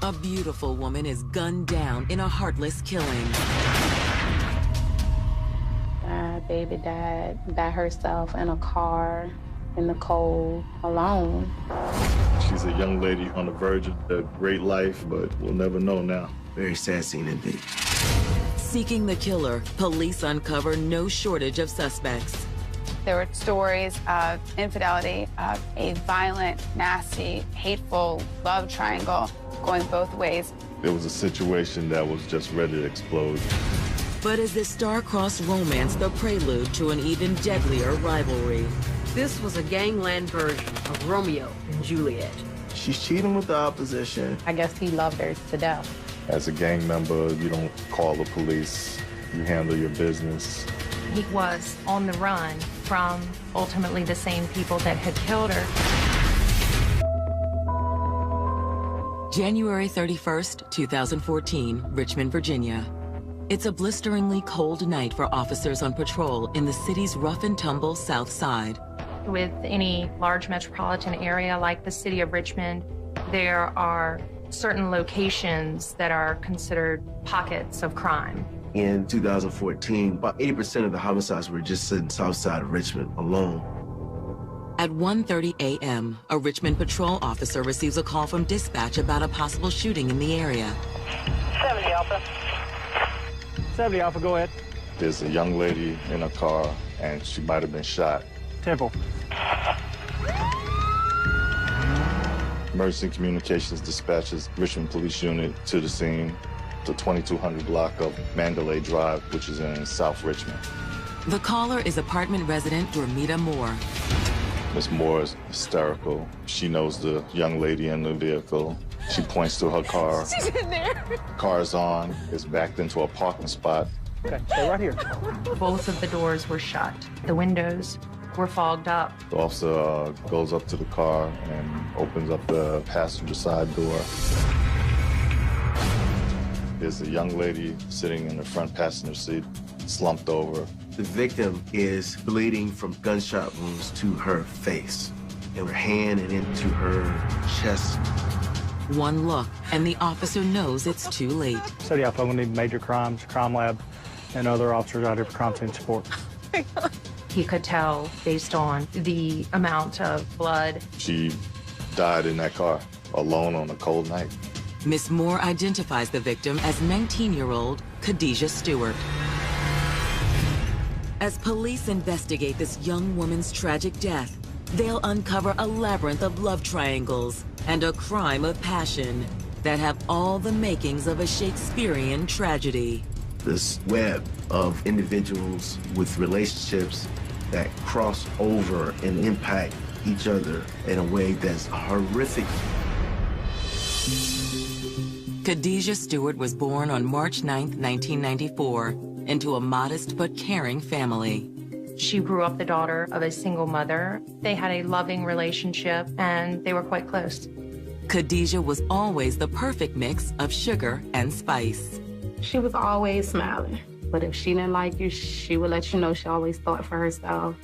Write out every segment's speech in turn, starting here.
A beautiful woman is gunned down in a heartless killing. My baby died by herself in a car, in the cold, alone. She's a young lady on the verge of a great life, but we'll never know now. Very sad scene indeed. Seeking the killer, police uncover no shortage of suspects. There were stories of infidelity, of a violent, nasty, hateful love triangle going both ways. It was a situation that was just ready to explode. But is this star-crossed romance the prelude to an even deadlier rivalry? This was a gangland version of Romeo and Juliet. She's cheating with the opposition. I guess he loved her to death. As a gang member, you don't call the police. You handle your business. He was on the run from ultimately the same people that had killed her. January 31st, 2014, Richmond, Virginia. It's a blisteringly cold night for officers on patrol in the city's rough and tumble South Side. With any large metropolitan area like the city of Richmond, there are certain locations that are considered pockets of crime. In 2014, about 80% of the homicides were just in South Side of Richmond alone. At 1:30 a.m., a Richmond patrol officer receives a call from dispatch about a possible shooting in the area. 70 Alpha. 70 Alpha, go ahead. There's a young lady in a car, and she might have been shot. Temple. Emergency Communications dispatches Richmond Police Unit to the scene, the 2200 block of Mandalay Drive, which is in South Richmond. The caller is apartment resident Dormita Moore. Miss Moore is hysterical. She knows the young lady in the vehicle. She points to her car. She's in there. Car's on. It's backed into a parking spot. Okay, stay right here. Both of the doors were shut. The windows were fogged up. The officer goes up to the car and opens up the passenger side door. There's a young lady sitting in the front passenger seat, slumped over. The victim is bleeding from gunshot wounds to her face, in her hand and into her chest. One look, and the officer knows it's too late. 70 Alpha, I'm gonna need major crimes, crime lab, and other officers out here for crime scene support. He could tell based on the amount of blood. She died in that car, alone on a cold night. Miss Moore identifies the victim as 19-year-old Kadijah Stewart. As police investigate this young woman's tragic death, they'll uncover a labyrinth of love triangles and a crime of passion that have all the makings of a Shakespearean tragedy. This web of individuals with relationships that cross over and impact each other in a way that's horrific. Kadijah Stewart was born on March 9, 1994, into a modest but caring family. She grew up the daughter of a single mother. They had a loving relationship, and they were quite close. Kadijah was always the perfect mix of sugar and spice. She was always smiling, but if she didn't like you, she would let you know she always thought for herself.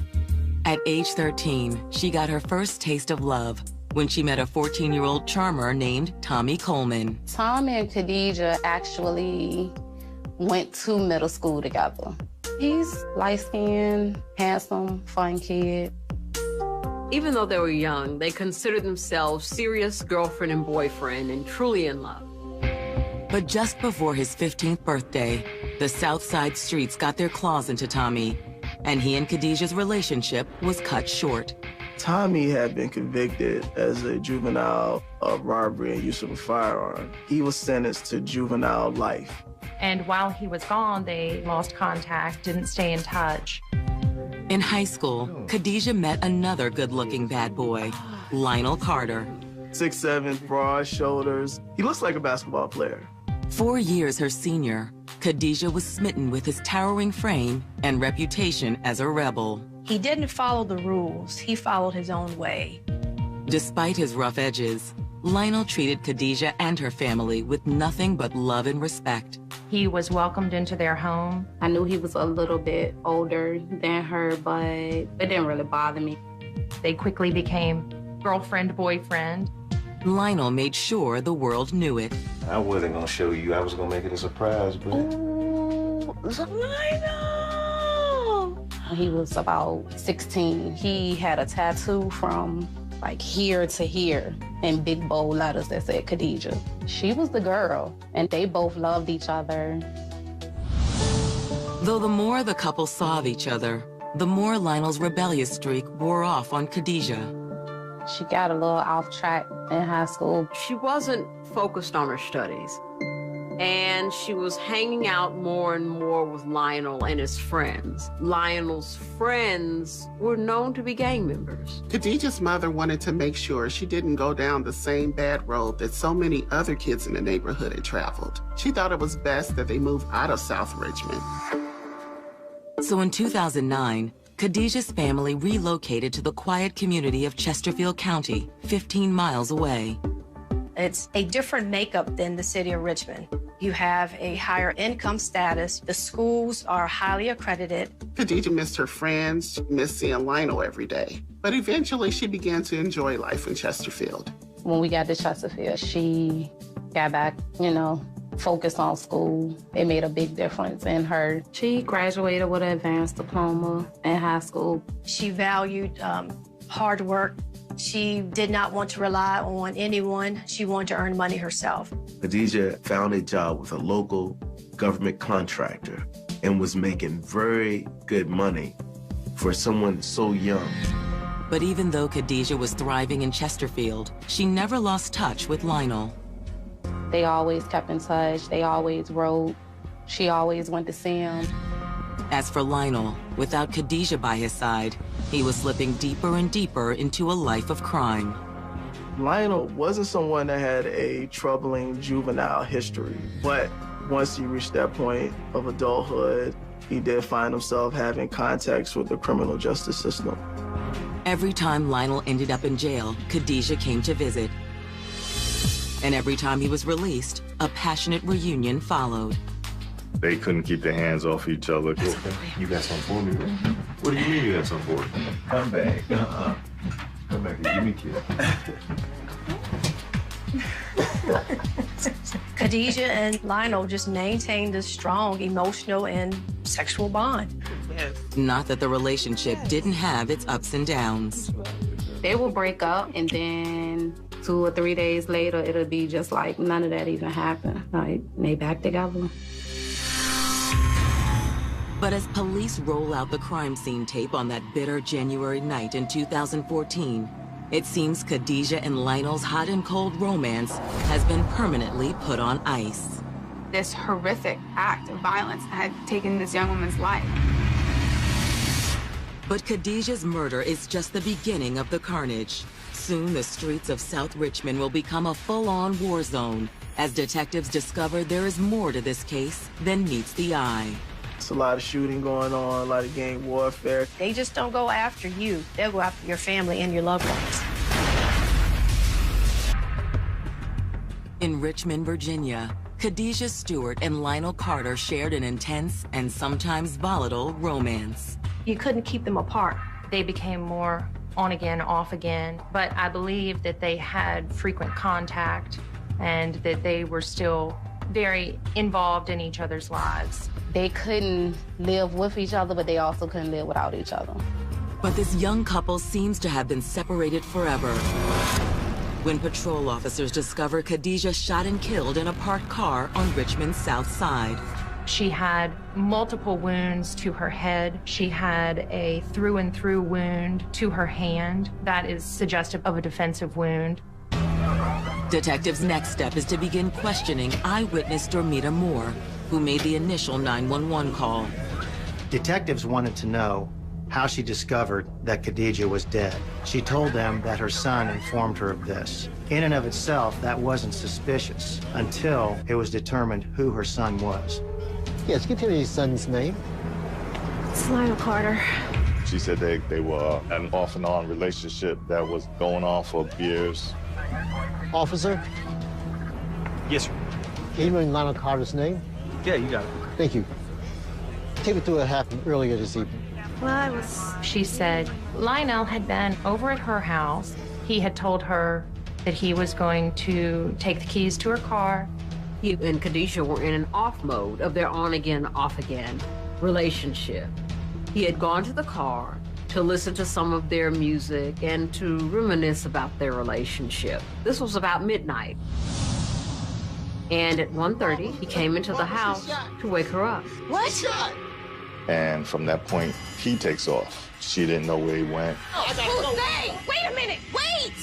At age 13, she got her first taste of love when she met a 14-year-old charmer named Tommy Coleman. Tommy and Kadijah actually went to middle school together. He's light-skinned, handsome, fun kid. Even though they were young, they considered themselves serious girlfriend and boyfriend and truly in love. But just before his 15th birthday, the South Side streets got their claws into Tommy, and he and Kadijah's relationship was cut short. Tommy had been convicted as a juvenile of robbery and use of a firearm. He was sentenced to juvenile life. And while he was gone, they lost contact, didn't stay in touch. In high school, Kadijah met another good-looking bad boy, Lionel Carter. 6'7", broad shoulders. He looks like a basketball player. 4 years her senior, Kadijah was smitten with his towering frame and reputation as a rebel. He didn't follow the rules. He followed his own way. Despite his rough edges, Lionel treated Kadijah and her family with nothing but love and respect. He was welcomed into their home. I knew he was a little bit older than her, but it didn't really bother me. They quickly became girlfriend, boyfriend. Lionel made sure the world knew it. I wasn't gonna show you. I was gonna make it a surprise, but... Ooh, Lionel! When he was about 16, he had a tattoo from like here to here in big bold letters that said Kadijah. She was the girl, and they both loved each other. Though the more the couple saw of each other, the more Lionel's rebellious streak wore off on Kadijah. She got a little off track in high school. She wasn't focused on her studies, and she was hanging out more and more with Lionel and his friends. Lionel's friends were known to be gang members. Kadijah's mother wanted to make sure she didn't go down the same bad road that so many other kids in the neighborhood had traveled. She thought it was best that they move out of South Richmond. So in 2009, Kadijah's family relocated to the quiet community of Chesterfield County, 15 miles away. It's a different makeup than the city of Richmond. You have a higher income status. The schools are highly accredited. Kadijah missed her friends, she missed seeing Lionel every day. But eventually she began to enjoy life in Chesterfield. When we got to Chesterfield, she got back, focused on school. It made a big difference in her. She graduated with an advanced diploma in high school. She valued hard work. She did not want to rely on anyone. She wanted to earn money herself. Kadijah found a job with a local government contractor and was making very good money for someone so young. But even though Kadijah was thriving in Chesterfield, she never lost touch with Lionel. They always kept in touch. They always wrote. She always went to see him. As for Lionel, without Kadijah by his side, he was slipping deeper and deeper into a life of crime. Lionel wasn't someone that had a troubling juvenile history, but once he reached that point of adulthood, he did find himself having contacts with the criminal justice system. Every time Lionel ended up in jail, Kadijah came to visit. And every time he was released, a passionate reunion followed. They couldn't keep their hands off each other. You got something for me, bro? What do you mean you got something for me? Come back. Come back here. Give me a kiss. Kadijah and Lionel just maintained a strong emotional and sexual bond. Not that the relationship didn't have its ups and downs. They will break up, and then 2 or 3 days later, it'll be just like none of that even happened. Like, they back together. But as police roll out the crime scene tape on that bitter January night in 2014, it seems Kadijah and Lionel's hot and cold romance has been permanently put on ice. This horrific act of violence had taken this young woman's life. But Kadijah's murder is just the beginning of the carnage. Soon the streets of South Richmond will become a full-on war zone as detectives discover there is more to this case than meets the eye. It's a lot of shooting going on, a lot of gang warfare. They just don't go after you. They'll go after your family and your loved ones. In Richmond, Virginia, Kadijah Stewart and Lionel Carter shared an intense and sometimes volatile romance. You couldn't keep them apart. They became more on again, off again, but I believe that they had frequent contact and that they were still very involved in each other's lives. They couldn't live with each other, but they also couldn't live without each other. But this young couple seems to have been separated forever. When patrol officers discover Kadijah shot and killed in a parked car on Richmond's south side. She had multiple wounds to her head. She had a through-and-through wound to her hand that is suggestive of a defensive wound. Detectives' next step is to begin questioning eyewitness Dormita Moore, who made the initial 911 call. Detectives wanted to know how she discovered that Kadijah was dead. She told them that her son informed her of this. In and of itself, that wasn't suspicious until it was determined who her son was. Yes, can you tell me your son's name? It's Lionel Carter. She said they were an off and on relationship that was going on for years. Officer? Yes, sir. Can you remember Lionel Carter's name? Yeah, you got it. Thank you. Take me through what happened earlier this evening. She said Lionel had been over at her house. He had told her that he was going to take the keys to her car. He and Kadijah were in an off mode of their on-again, off-again relationship. He had gone to the car to listen to some of their music and to reminisce about their relationship. This was about midnight. And at 1:30, he came into the house to wake her up. What? And from that point, he takes off. She didn't know where he went. Hey, wait a minute, wait!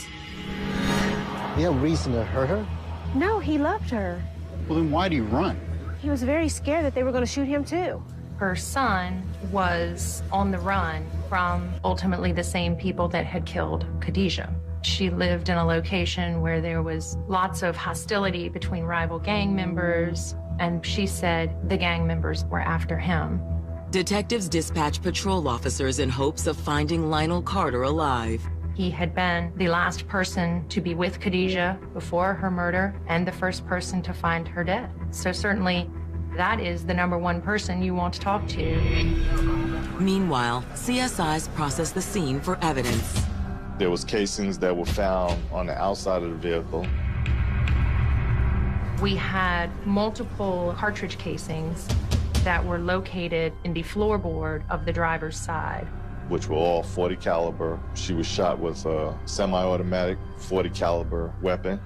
You have reason to hurt her? No, he loved her. Well, then why do you run? He was very scared that they were going to shoot him, too. Her son was on the run from ultimately the same people that had killed Kadijah. She lived in a location where there was lots of hostility between rival gang members, and she said the gang members were after him. Detectives dispatch patrol officers in hopes of finding Lionel Carter alive. He had been the last person to be with Kadijah before her murder and the first person to find her dead. So certainly that is the #1 person you want to talk to. Meanwhile, CSIs process the scene for evidence. There was casings that were found on the outside of the vehicle. We had multiple cartridge casings that were located in the floorboard of the driver's side, which were all .40 caliber. She was shot with a semi-automatic .40 caliber weapon.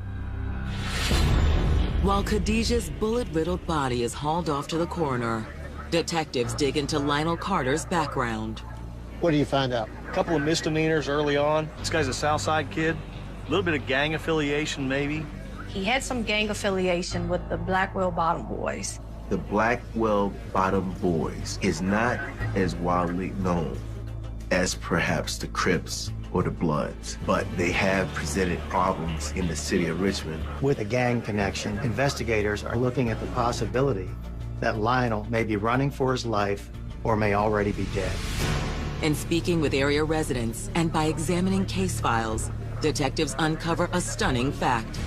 While Kadijah's bullet-riddled body is hauled off to the coroner, detectives dig into Lionel Carter's background. What do you find out? A couple of misdemeanors early on. This guy's a Southside kid. A little bit of gang affiliation, maybe. He had some gang affiliation with the Blackwell Bottom Boys. The Blackwell Bottom Boys is not as widely known as perhaps the Crips or the Bloods, but they have presented problems in the city of Richmond. With a gang connection, investigators are looking at the possibility that Lionel may be running for his life or may already be dead. In speaking with area residents and by examining case files, detectives uncover a stunning fact.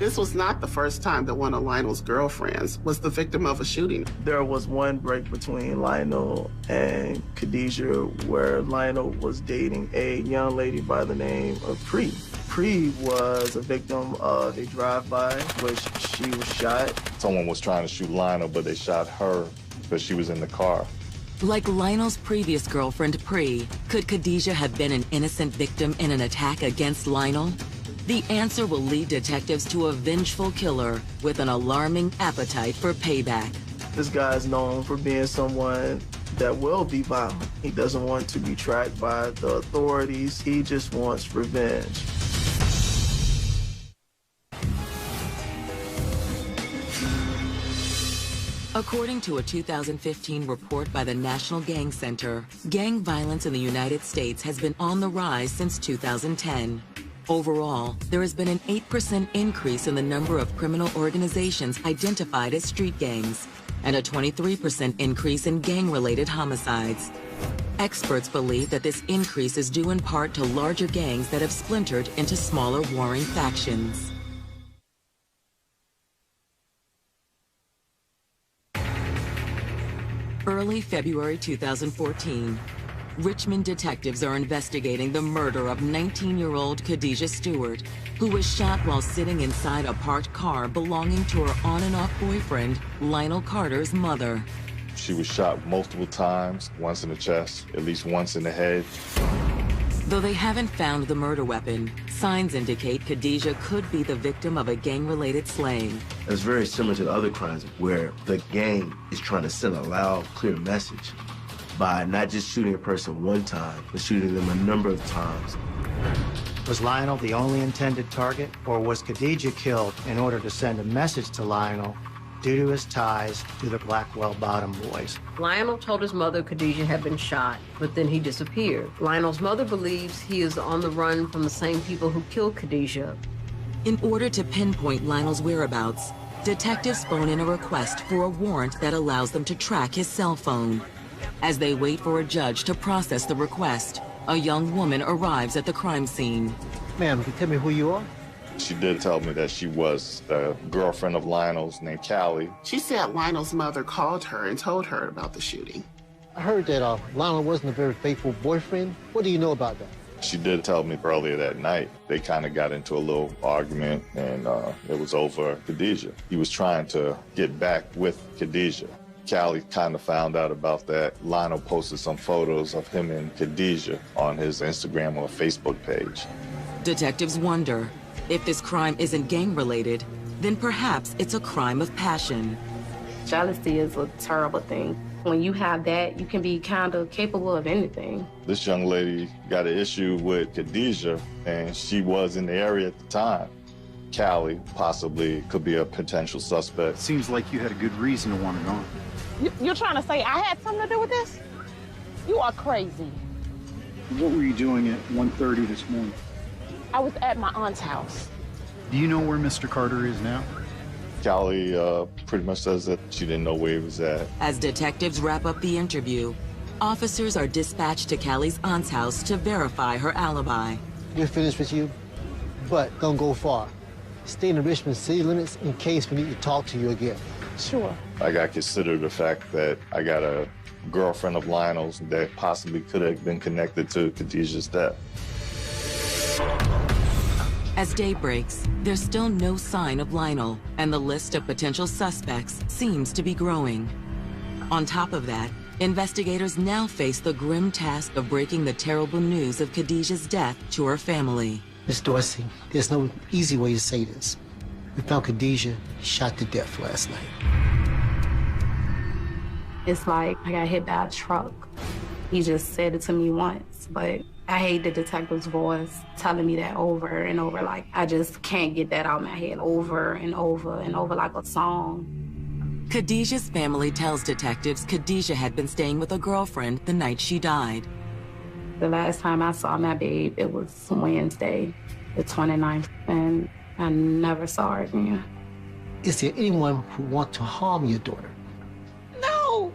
This was not the first time that one of Lionel's girlfriends was the victim of a shooting. There was one break between Lionel and Kadijah where Lionel was dating a young lady by the name of Pre. Pre was a victim of a drive-by, which she was shot. Someone was trying to shoot Lionel, but they shot her because she was in the car. Like Lionel's previous girlfriend, Pre, could Kadijah have been an innocent victim in an attack against Lionel? The answer will lead detectives to a vengeful killer with an alarming appetite for payback. This guy is known for being someone that will be violent. He doesn't want to be tracked by the authorities. He just wants revenge. According to a 2015 report by the National Gang Center, gang violence in the United States has been on the rise since 2010. Overall, there has been an 8% increase in the number of criminal organizations identified as street gangs, and a 23% increase in gang-related homicides. Experts believe that this increase is due in part to larger gangs that have splintered into smaller warring factions. Early February 2014, Richmond detectives are investigating the murder of 19-year-old Kadijah Stewart, who was shot while sitting inside a parked car belonging to her on-and-off boyfriend, Lionel Carter's mother. She was shot multiple times, once in the chest, at least once in the head. Though they haven't found the murder weapon, signs indicate Kadijah could be the victim of a gang-related slaying. It's very similar to other crimes where the gang is trying to send a loud, clear message by not just shooting a person one time, but shooting them a number of times. Was Lionel the only intended target, or was Kadijah killed in order to send a message to Lionel due to his ties to the Blackwell Bottom Boys? Lionel told his mother Kadijah had been shot, but then he disappeared. Lionel's mother believes he is on the run from the same people who killed Kadijah. In order to pinpoint Lionel's whereabouts, detectives phone in a request for a warrant that allows them to track his cell phone. As they wait for a judge to process the request, a young woman arrives at the crime scene. Ma'am, can you tell me who you are? She did tell me that she was the girlfriend of Lionel's named Callie. She said Lionel's mother called her and told her about the shooting. I heard that Lionel wasn't a very faithful boyfriend. What do you know about that? She did tell me earlier that night they kind of got into a little argument, and it was over Kadijah. He was trying to get back with Kadijah. Callie kind of found out about that. Lionel posted some photos of him and Kadijah on his Instagram or Facebook page. Detectives wonder, if this crime isn't gang-related, then perhaps it's a crime of passion. Jealousy is a terrible thing. When you have that, you can be kind of capable of anything. This young lady got an issue with Kadijah, and she was in the area at the time. Callie possibly could be a potential suspect. Seems like you had a good reason to want it on. You're trying to say I had something to do with this? You are crazy. What were you doing at 1:30 this morning? I was at my aunt's house. Do you know where Mr. Carter is now? Callie pretty much says that she didn't know where he was at. As detectives wrap up the interview, officers are dispatched to Callie's aunt's house to verify her alibi. We're finished with you, but don't go far. Stay in the Richmond city limits in case we need to talk to you again. Sure. I got considered the fact that I got a girlfriend of Lionel's that possibly could have been connected to Kadijah's death. As day breaks, there's still no sign of Lionel, and the list of potential suspects seems to be growing. On top of that, investigators now face the grim task of breaking the terrible news of Kadijah's death to her family. Miss Dorsey, there's no easy way to say this. We found Kadijah shot to death last night. It's like I got hit by a truck. He just said it to me once, but I hate the detective's voice telling me that over and over. Like, I just can't get that out of my head over and over and over like a song. Kadijah's family tells detectives Kadijah had been staying with a girlfriend the night she died. The last time I saw my babe, it was Wednesday, the 29th, and I never saw her again. Is there anyone who wants to harm your daughter? No!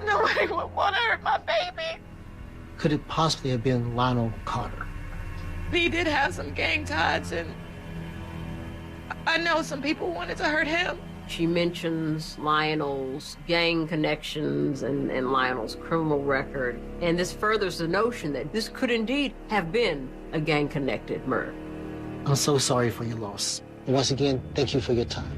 Nobody would want to hurt my baby. Could it possibly have been Lionel Carter? He did have some gang ties, and I know some people wanted to hurt him. She mentions Lionel's gang connections and Lionel's criminal record, and this furthers the notion that this could indeed have been a gang-connected murder. I'm so sorry for your loss. And once again, thank you for your time.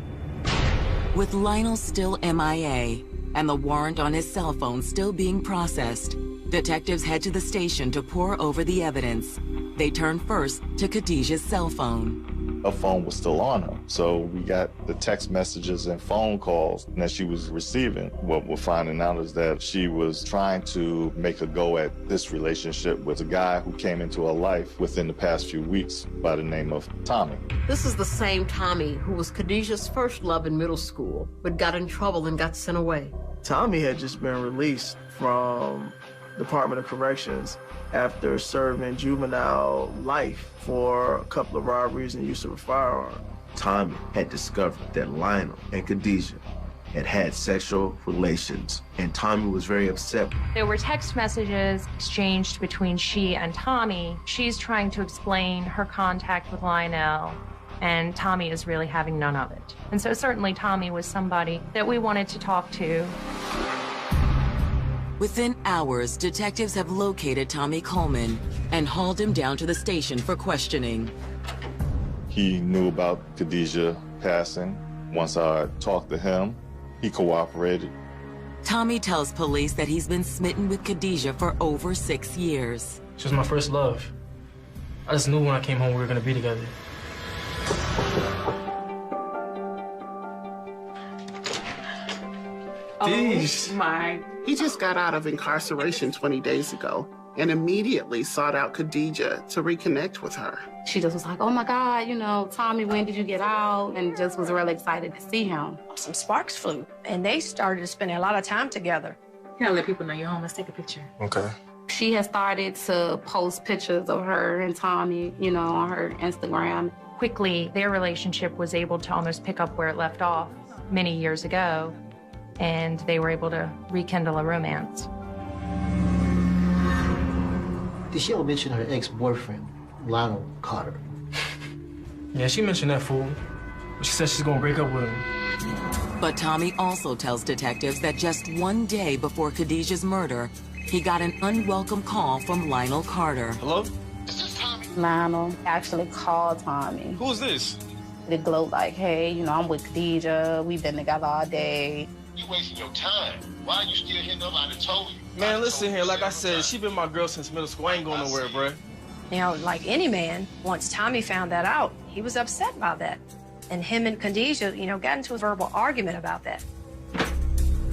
With Lionel still MIA and the warrant on his cell phone still being processed, detectives head to the station to pore over the evidence. They turn first to Kadijah's cell phone. Her phone was still on her, so we got the text messages and phone calls that she was receiving. What we're finding out is that she was trying to make a go at this relationship with a guy who came into her life within the past few weeks by the name of Tommy. This is the same Tommy who was Kadijah's first love in middle school, but got in trouble and got sent away. Tommy had just been released from Department of Corrections after serving juvenile life for a couple of robberies and use of a firearm. Tommy had discovered that Lionel and Kadijah had had sexual relations, and Tommy was very upset. There were text messages exchanged between she and Tommy. She's trying to explain her contact with Lionel, and Tommy is really having none of it. And so certainly Tommy was somebody that we wanted to talk to. Within hours, detectives have located Tommy Coleman and hauled him down to the station for questioning. He knew about Kadijah passing. Once I talked to him, he cooperated. Tommy tells police that he's been smitten with Kadijah for over 6 years. She was my first love. I just knew when I came home we were gonna be together. Oh my. He just got out of incarceration 20 days ago and immediately sought out Kadijah to reconnect with her. She just was like, oh my God, you know, Tommy, when did you get out? And just was really excited to see him. Some sparks flew, and they started spending a lot of time together. You gotta let people know you're home. Let's take a picture. Okay. She has started to post pictures of her and Tommy, you know, on her Instagram. Quickly, their relationship was able to almost pick up where it left off many years ago, and they were able to rekindle a romance. Did she ever mention her ex-boyfriend, Lionel Carter? Yeah, she mentioned that fool. She said she's gonna break up with him. But Tommy also tells detectives that just one day before Kadijah's murder, he got an unwelcome call from Lionel Carter. Hello? Lionel actually called Tommy. Who's this? It glowed like, hey, you know, I'm with Kadijah. We've been together all day. You wasting your time. Why are you still here? Nobody told you. Man, listen here. Like I said, she been my girl since middle school. I ain't going nowhere, bruh. You know, like any man, once Tommy found that out, he was upset about that. And him and Kadijah, you know, got into a verbal argument about that.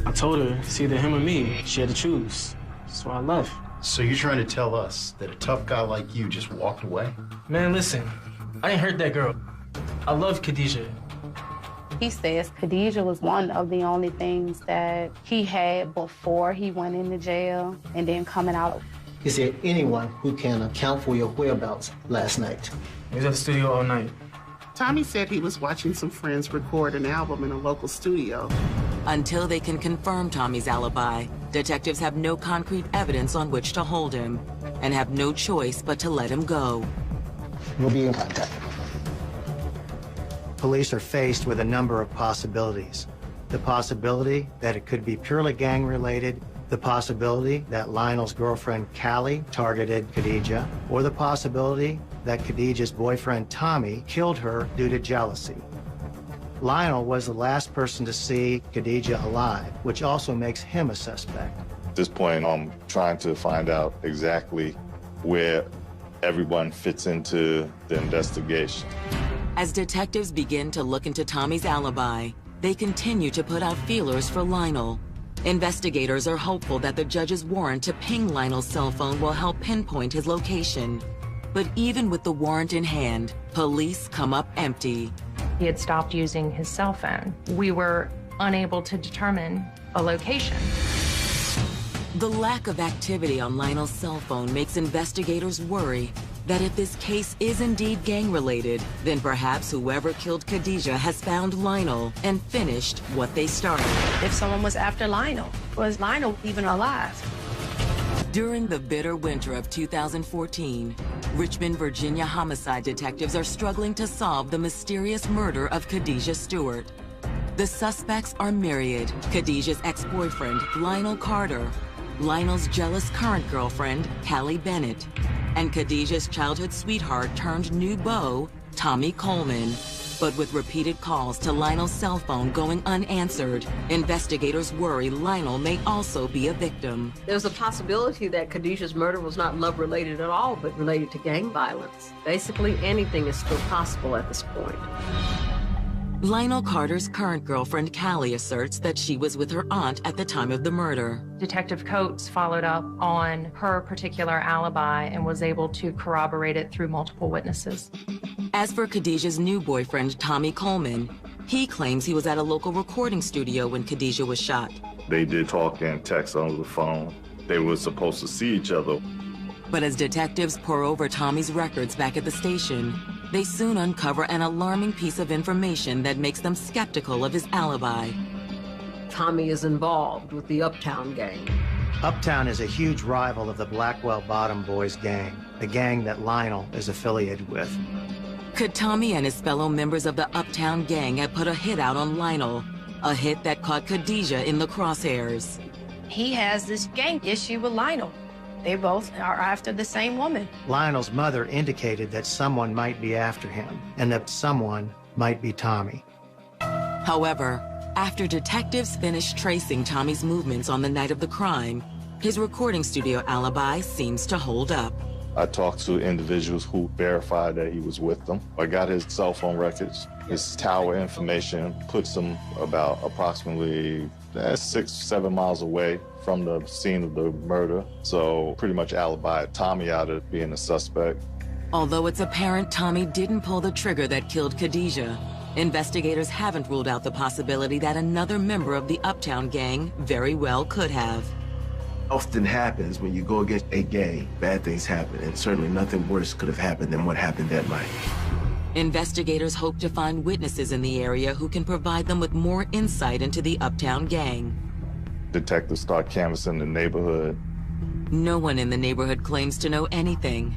I told her it's either him or me. She had to choose. So I left. So you're trying to tell us that a tough guy like you just walked away? Man, listen. I didn't hurt that girl. I love Kadijah. He says Kadijah was one of the only things that he had before he went into jail and then coming out. Is there anyone who can account for your whereabouts last night? He was at the studio all night. Tommy said he was watching some friends record an album in a local studio. Until they can confirm Tommy's alibi, detectives have no concrete evidence on which to hold him and have no choice but to let him go. We'll be in contact. Police are faced with a number of possibilities. The possibility that it could be purely gang-related, the possibility that Lionel's girlfriend, Callie, targeted Kadijah, or the possibility that Kadijah's boyfriend, Tommy, killed her due to jealousy. Lionel was the last person to see Kadijah alive, which also makes him a suspect. At this point, I'm trying to find out exactly where everyone fits into the investigation. As detectives begin to look into Tommy's alibi, they continue to put out feelers for Lionel. Investigators are hopeful that the judge's warrant to ping Lionel's cell phone will help pinpoint his location. But even with the warrant in hand, police come up empty. He had stopped using his cell phone. We were unable to determine a location. The lack of activity on Lionel's cell phone makes investigators worry that if this case is indeed gang-related, then perhaps whoever killed Kadijah has found Lionel and finished what they started. If someone was after Lionel, was Lionel even alive? During the bitter winter of 2014, Richmond, Virginia homicide detectives are struggling to solve the mysterious murder of Kadijah Stewart. The suspects are myriad: Kadijah's ex-boyfriend, Lionel Carter, Lionel's jealous current girlfriend, Callie Bennett, and Kadijah's childhood sweetheart turned new beau, Tommy Coleman. But with repeated calls to Lionel's cell phone going unanswered, investigators worry Lionel may also be a victim. There's a possibility that Kadijah's murder was not love-related at all, but related to gang violence. Basically, anything is still possible at this point. Lionel Carter's current girlfriend, Callie, asserts that she was with her aunt at the time of the murder. Detective Coates followed up on her particular alibi and was able to corroborate it through multiple witnesses. As for Kadijah's new boyfriend, Tommy Coleman, he claims he was at a local recording studio when Kadijah was shot. They did talk and text on the phone. They were supposed to see each other. But as detectives pore over Tommy's records back at the station, they soon uncover an alarming piece of information that makes them skeptical of his alibi. Tommy is involved with the Uptown gang. Uptown is a huge rival of the Blackwell Bottom Boys gang, the gang that Lionel is affiliated with. Could Tommy and his fellow members of the Uptown gang have put a hit out on Lionel? A hit that caught Kadijah in the crosshairs. He has this gang issue with Lionel. They both are after the same woman. Lionel's mother indicated that someone might be after him, and that someone might be Tommy. However, after detectives finished tracing Tommy's movements on the night of the crime, his recording studio alibi seems to hold up. I talked to individuals who verified that he was with them. I got his cell phone records, his tower information, puts him about approximately 6-7 miles away from the scene of the murder. So pretty much alibied Tommy out of being a suspect. Although it's apparent Tommy didn't pull the trigger that killed Kadijah, investigators haven't ruled out the possibility that another member of the Uptown gang very well could have. Often happens when you go against a gang, bad things happen, and certainly nothing worse could have happened than what happened that night. Investigators hope to find witnesses in the area who can provide them with more insight into the Uptown gang. Detectives start canvassing the neighborhood. No one in the neighborhood claims to know anything,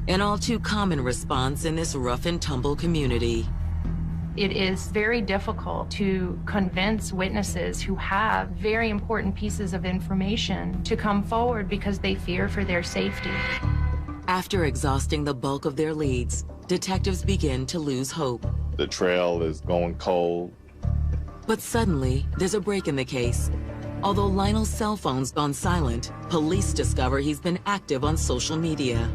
an all too common response in this rough and tumble community. It is very difficult to convince witnesses who have very important pieces of information to come forward because they fear for their safety. After exhausting the bulk of their leads, detectives begin to lose hope. The trail is going cold. But suddenly, there's a break in the case. Although Lionel's cell phone's gone silent, police discover he's been active on social media.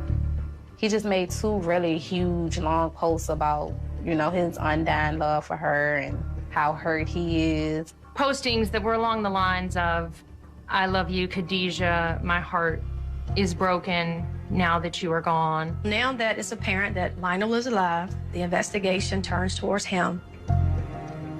He just made 2 really huge, long posts about, you know, his undying love for her and how hurt he is. Postings that were along the lines of, I love you, Kadijah, my heart is broken now that you are gone. Now that it's apparent that Lionel is alive, the investigation turns towards him.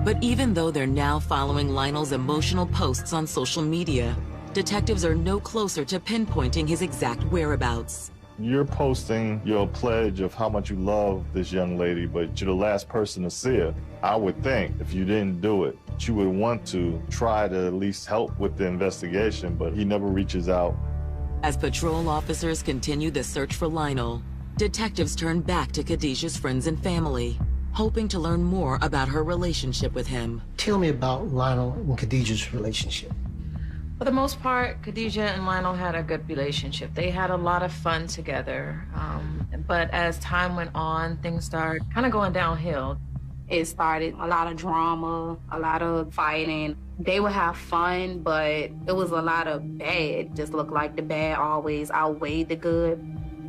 But even though they're now following Lionel's emotional posts on social media, detectives are no closer to pinpointing his exact whereabouts. You're posting your pledge of how much you love this young lady, but you're the last person to see her. I would think if you didn't do it, you would want to try to at least help with the investigation, but he never reaches out. As patrol officers continue the search for Lionel, detectives turn back to Kadijah's friends and family, hoping to learn more about her relationship with him. Tell me about Lionel and Kadijah's relationship. For the most part, Kadijah and Lionel had a good relationship. They had a lot of fun together. But as time went on, things started kind of going downhill. It started a lot of drama, a lot of fighting. They would have fun, but it was a lot of bad. It just looked like the bad always outweighed the good.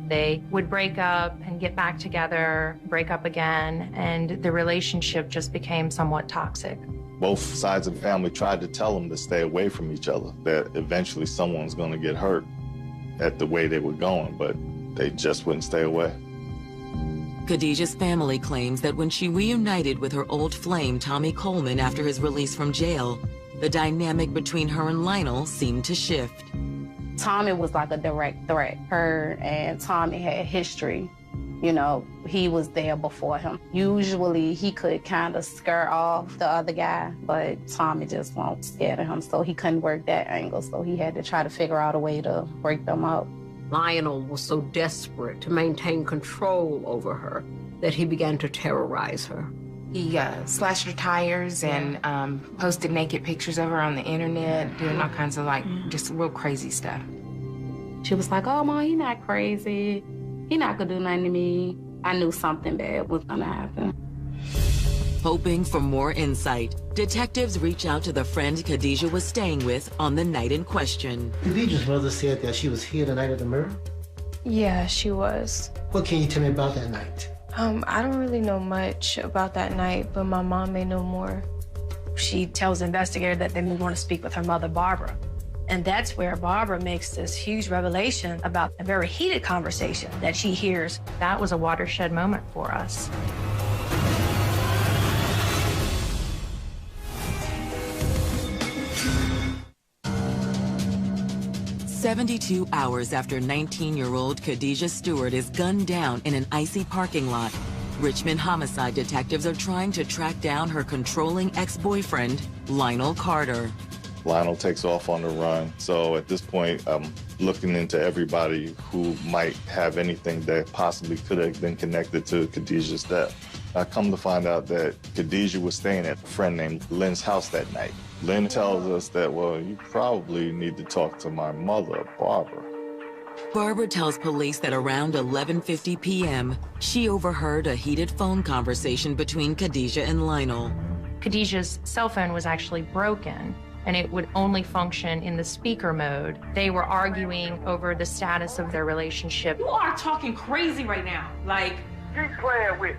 They would break up and get back together, break up again, and the relationship just became somewhat toxic. Both sides of the family tried to tell them to stay away from each other, that eventually someone's going to get hurt at the way they were going, but they just wouldn't stay away. Kadijah's family claims that when she reunited with her old flame, Tommy Coleman, after his release from jail, the dynamic between her and Lionel seemed to shift. Tommy was like a direct threat. Her and Tommy had history. You know, he was there before him. Usually he could kind of scare off the other guy, but Tommy just won't scare him, so he couldn't work that angle, so he had to try to figure out a way to break them up. Lionel was so desperate to maintain control over her that he began to terrorize her. He slashed her tires and posted naked pictures of her on the internet, doing all kinds of just real crazy stuff. She was like, oh, Mom, he not crazy. He not gonna do nothing to me. I knew something bad was gonna happen. Hoping for more insight, detectives reach out to the friend Kadijah was staying with on the night in question. Kadijah's mother said that she was here the night of the murder? Yeah, she was. What can you tell me about that night? I don't really know much about that night, but my mom may know more. She tells the investigator that they want to speak with her mother, Barbara. And that's where Barbara makes this huge revelation about a very heated conversation that she hears. That was a watershed moment for us. "72 hours after 19-year-old Kadijah Stewart is gunned down in an icy parking lot, Richmond homicide detectives are trying to track down her controlling ex-boyfriend, Lionel Carter. Lionel takes off on the run, so at this point, I'm looking into everybody who might have anything that possibly could have been connected to Kadijah's death. I come to find out that Kadijah was staying at a friend named Lynn's house that night. Lynn tells us that, well, you probably need to talk to my mother, Barbara. Barbara tells police that around 11:50 p.m., she overheard a heated phone conversation between Kadijah and Lionel. Kadijah's cell phone was actually broken, and it would only function in the speaker mode. They were arguing over the status of their relationship. You are talking crazy right now. Like, Keep playing with me.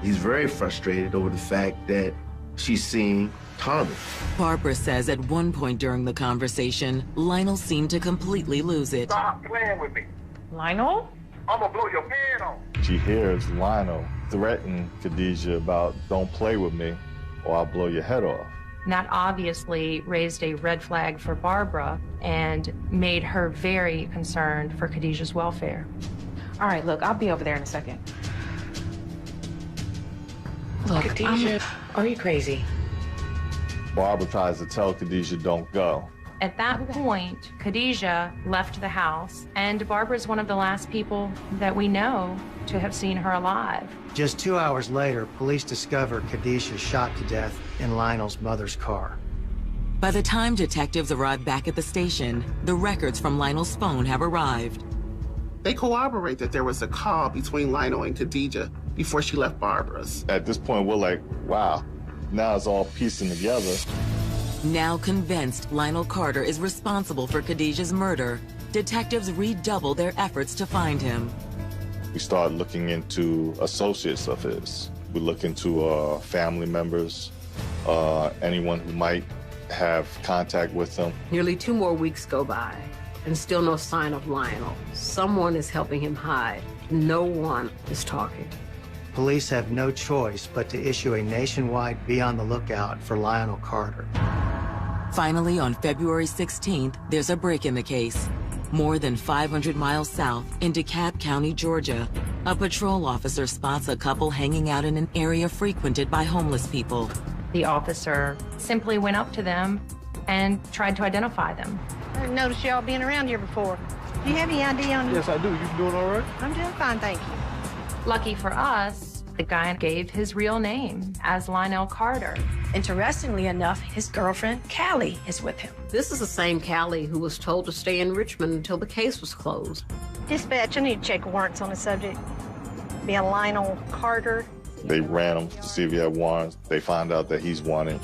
He's very frustrated over the fact that she's seeing Tommy. Barbara says at one point during the conversation, Lionel seemed to completely lose it. Stop playing with me. Lionel? I'm gonna blow your head off. She hears Lionel threaten Kadijah about, don't play with me or I'll blow your head off. And that obviously raised a red flag for Barbara and made her very concerned for Kadijah's welfare. All right, look, I'll be over there in a second. Look, Kadijah, are you crazy? Barbara tries to tell Kadijah don't go, At that point, Kadijah left the house, and Barbara's one of the last people that we know to have seen her alive. Just 2 hours later, police discovered Kadijah shot to death in Lionel's mother's car. By the time detectives arrive back at the station, the records from Lionel's phone have arrived. They corroborate that there was a call between Lionel and Kadijah before she left Barbara's. At this point, we're like, wow, now it's all piecing together. Now convinced Lionel Carter is responsible for Kadijah's murder, detectives redouble their efforts to find him. We start looking into associates of his. We look into family members, anyone who might have contact with him. Nearly 2 more weeks go by, and still no sign of Lionel. Someone is helping him hide. No one is talking. Police have no choice but to issue a nationwide be on the lookout for Lionel Carter. Finally, on February 16th, there's a break in the case. More than 500 miles south in DeKalb County, Georgia, a patrol officer spots a couple hanging out in an area frequented by homeless people. The officer simply went up to them and tried to identify them. I noticed y'all being around here before. Do you have any idea on... Yes, I do. You doing all right? I'm doing fine, thank you. Lucky for us, the guy gave his real name as Lionel Carter. Interestingly enough, his girlfriend, Callie, is with him. This is the same Callie who was told to stay in Richmond until the case was closed. Dispatch, I need to check warrants on the subject. Be a Lionel Carter. They ran him to see if he had warrants. They found out that he's wanted.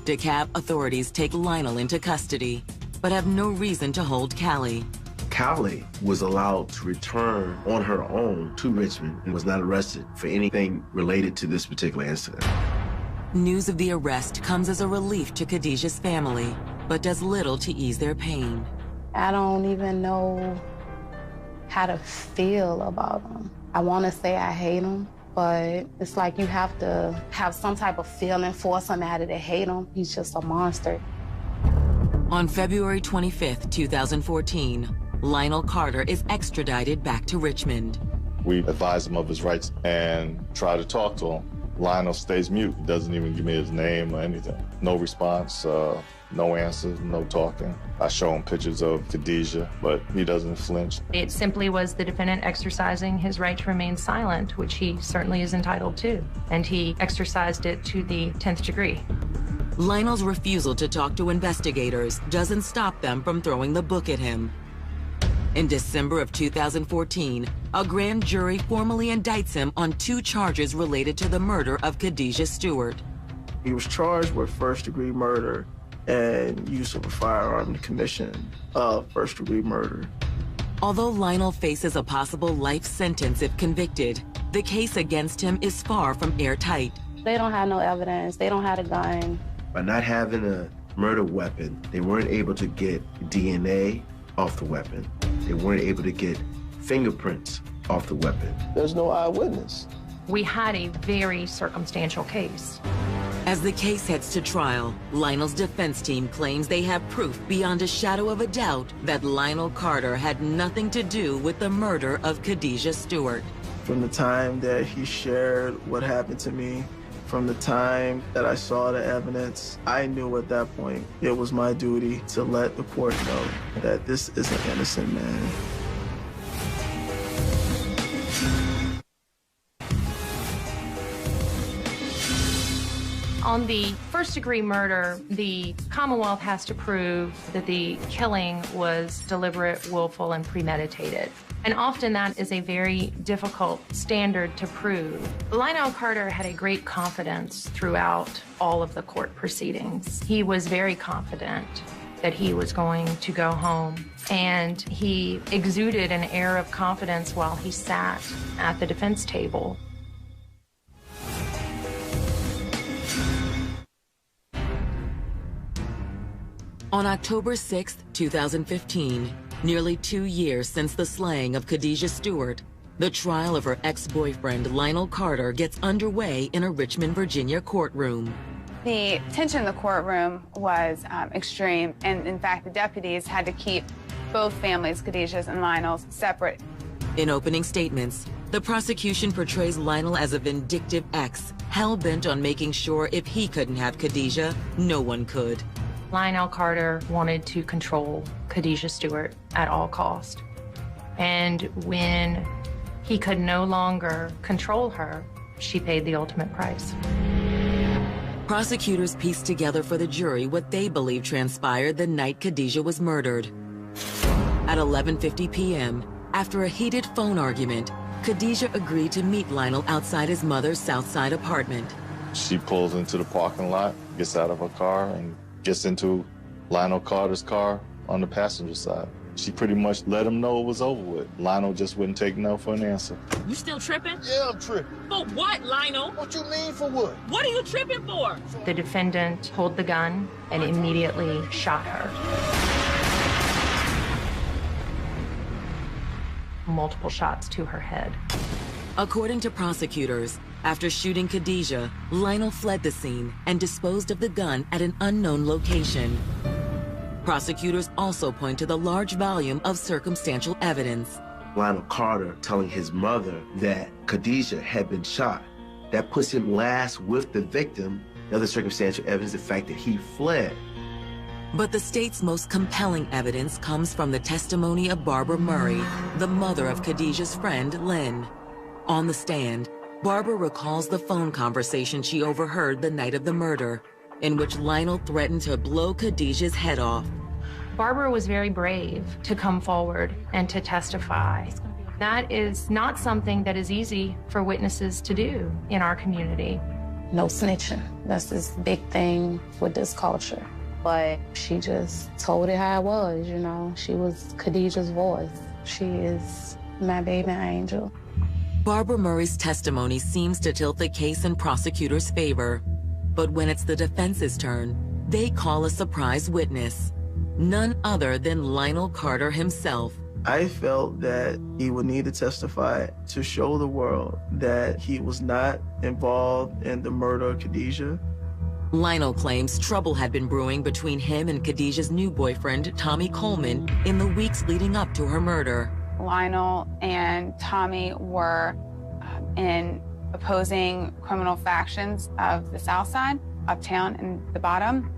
DeKalb authorities take Lionel into custody, but have no reason to hold Callie. Callie was allowed to return on her own to Richmond and was not arrested for anything related to this particular incident. News of the arrest comes as a relief to Kadijah's family, but does little to ease their pain. I don't even know how to feel about him. I want to say I hate him, but it's like you have to have some type of feeling for somebody to hate him. He's just a monster. On February 25th, 2014, Lionel Carter is extradited back to Richmond. We advise him of his rights and try to talk to him. Lionel stays mute. He doesn't even give me his name or anything. No response, no answers, no talking. I show him pictures of Kadijah, but he doesn't flinch. It simply was the defendant exercising his right to remain silent, which he certainly is entitled to, and he exercised it to the 10th degree. Lionel's refusal to talk to investigators doesn't stop them from throwing the book at him. In December of 2014, a grand jury formally indicts him on 2 charges related to the murder of Kadijah Stewart. He was charged with first-degree murder and use of a firearm in the commission of first-degree murder. Although Lionel faces a possible life sentence if convicted, the case against him is far from airtight. They don't have no evidence. They don't have a gun. By not having a murder weapon, they weren't able to get DNA off the weapon. They weren't able to get fingerprints off the weapon. There's no eyewitness. We had a very circumstantial case. As the case heads to trial, Lionel's defense team claims they have proof beyond a shadow of a doubt that Lionel Carter had nothing to do with the murder of Kadijah Stewart. From the time that he shared what happened to me, from the time that I saw the evidence, I knew at that point it was my duty to let the court know that this is an innocent man. On the first-degree murder, the Commonwealth has to prove that the killing was deliberate, willful, and premeditated. And often that is a very difficult standard to prove. Lionel Carter had a great confidence throughout all of the court proceedings. He was very confident that he was going to go home, and he exuded an air of confidence while he sat at the defense table. On October 6, 2015, nearly 2 years since the slaying of Kadijah Stewart, the trial of her ex-boyfriend Lionel Carter gets underway in a Richmond, Virginia courtroom. The tension in the courtroom was extreme, and in fact, the deputies had to keep both families, Kadijah's and Lionel's, separate. In opening statements, the prosecution portrays Lionel as a vindictive ex, hell-bent on making sure if he couldn't have Kadijah, no one could. Lionel Carter wanted to control Kadijah Stewart at all cost. And when he could no longer control her, she paid the ultimate price. Prosecutors pieced together for the jury what they believe transpired the night Kadijah was murdered. At 11:50 p.m., after a heated phone argument, Kadijah agreed to meet Lionel outside his mother's South Side apartment. She pulls into the parking lot, gets out of her car, and gets into Lionel Carter's car on the passenger side. She pretty much let him know it was over with. Lionel just wouldn't take no for an answer. You still tripping? Yeah, I'm tripping. For what, Lionel? What you mean for what? What are you tripping for? The defendant pulled the gun and immediately shot her. Multiple shots to her head. According to prosecutors, after shooting Kadijah, Lionel fled the scene and disposed of the gun at an unknown location. Prosecutors also point to the large volume of circumstantial evidence. Lionel Carter telling his mother that Kadijah had been shot. That puts him last with the victim. The other circumstantial evidence, the fact that he fled. But the state's most compelling evidence comes from the testimony of Barbara Murray, the mother of Kadijah's friend, Lynn. On the stand, Barbara recalls the phone conversation she overheard the night of the murder, in which Lionel threatened to blow Kadijah's head off. Barbara was very brave to come forward and to testify. That is not something that is easy for witnesses to do in our community. No snitching. That's this big thing with this culture. But she just told it how it was, you know. She was Kadijah's voice. She is my baby angel. Barbara Murray's testimony seems to tilt the case in prosecutors' favor. But when it's the defense's turn, they call a surprise witness. None other than Lionel Carter himself. I felt that he would need to testify to show the world that he was not involved in the murder of Kadijah. Lionel claims trouble had been brewing between him and Kadijah's new boyfriend, Tommy Coleman, in the weeks leading up to her murder. Lionel and Tommy were in opposing criminal factions of the South Side, Uptown and the Bottom.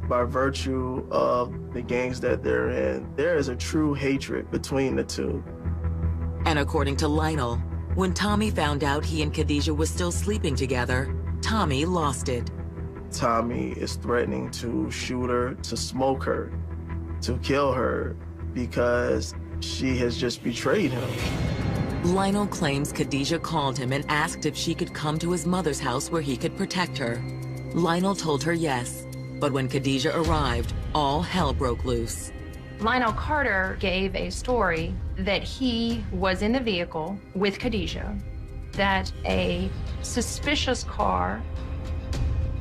By virtue of the gangs that they're in, there is a true hatred between the two. And according to Lionel, when Tommy found out he and Kadijah were still sleeping together, Tommy lost it. Tommy is threatening to shoot her, to smoke her, to kill her, because she has just betrayed him. Lionel claims Kadijah called him and asked if she could come to his mother's house where he could protect her. Lionel told her yes, but when Kadijah arrived, all hell broke loose. Lionel Carter gave a story that he was in the vehicle with Kadijah, that a suspicious car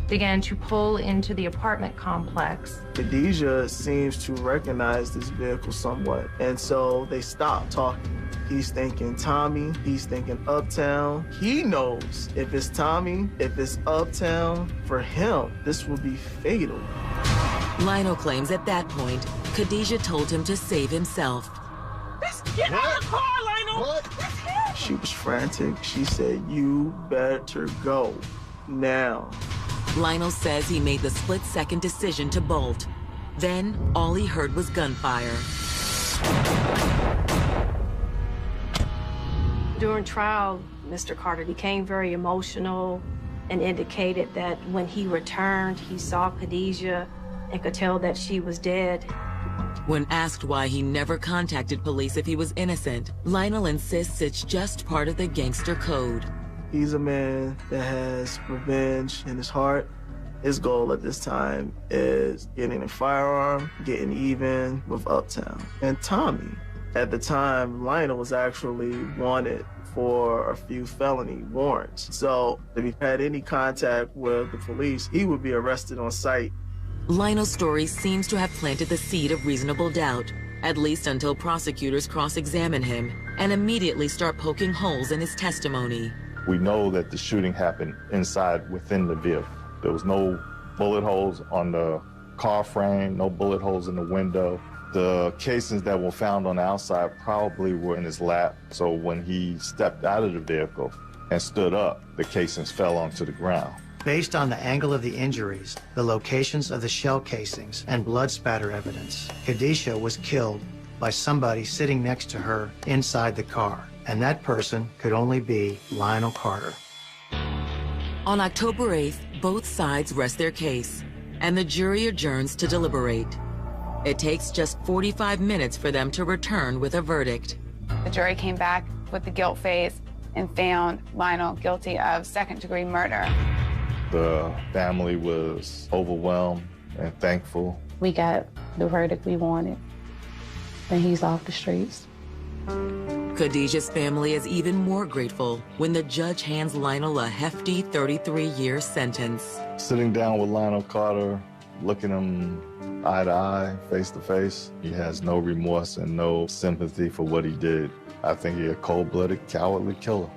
began to pull into the apartment complex. Kadijah seems to recognize this vehicle somewhat, and so they stop talking. He's thinking Tommy, he's thinking Uptown. He knows if it's Tommy, if it's Uptown, for him, this will be fatal. Lionel claims at that point, Kadijah told him to save himself. Get out of the car, Lionel! What? She was frantic. She said, "You better go now." Lionel says he made the split-second decision to bolt. Then, all he heard was gunfire. During trial, Mr. Carter became very emotional and indicated that when he returned, he saw Kadijah and could tell that she was dead. When asked why he never contacted police if he was innocent, Lionel insists it's just part of the gangster code. He's a man that has revenge in his heart. His goal at this time is getting a firearm, getting even with Uptown. And Tommy, at the time, Lionel was actually wanted for a few felony warrants. So if he had any contact with the police, he would be arrested on sight. Lionel's story seems to have planted the seed of reasonable doubt, at least until prosecutors cross-examine him and immediately start poking holes in his testimony. We know that the shooting happened inside within the vehicle. There was no bullet holes on the car frame, no bullet holes in the window. The casings that were found on the outside probably were in his lap. So when he stepped out of the vehicle and stood up, the casings fell onto the ground. Based on the angle of the injuries, the locations of the shell casings, and blood spatter evidence, Kadijah was killed by somebody sitting next to her inside the car, and that person could only be Lionel Carter. On October 8th, both sides rest their case, and the jury adjourns to deliberate. It takes just 45 minutes for them to return with a verdict. The jury came back with the guilt phase and found Lionel guilty of second-degree murder. The family was overwhelmed and thankful. We got the verdict we wanted, and he's off the streets. Kadijah's family is even more grateful when the judge hands Lionel a hefty 33-year sentence. Sitting down with Lionel Carter, looking him eye to eye, face to face, he has no remorse and no sympathy for what he did. I think he's a cold-blooded, cowardly killer.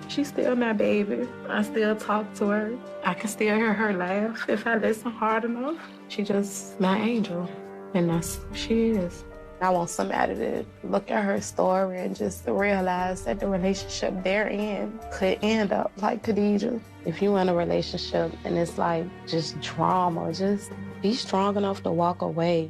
She's still my baby. I still talk to her. I can still hear her laugh if I listen hard enough. She just my angel, and that's who she is. I want somebody to look at her story and just realize that the relationship they're in could end up like Kadijah. If you're in a relationship and it's like just drama, just be strong enough to walk away.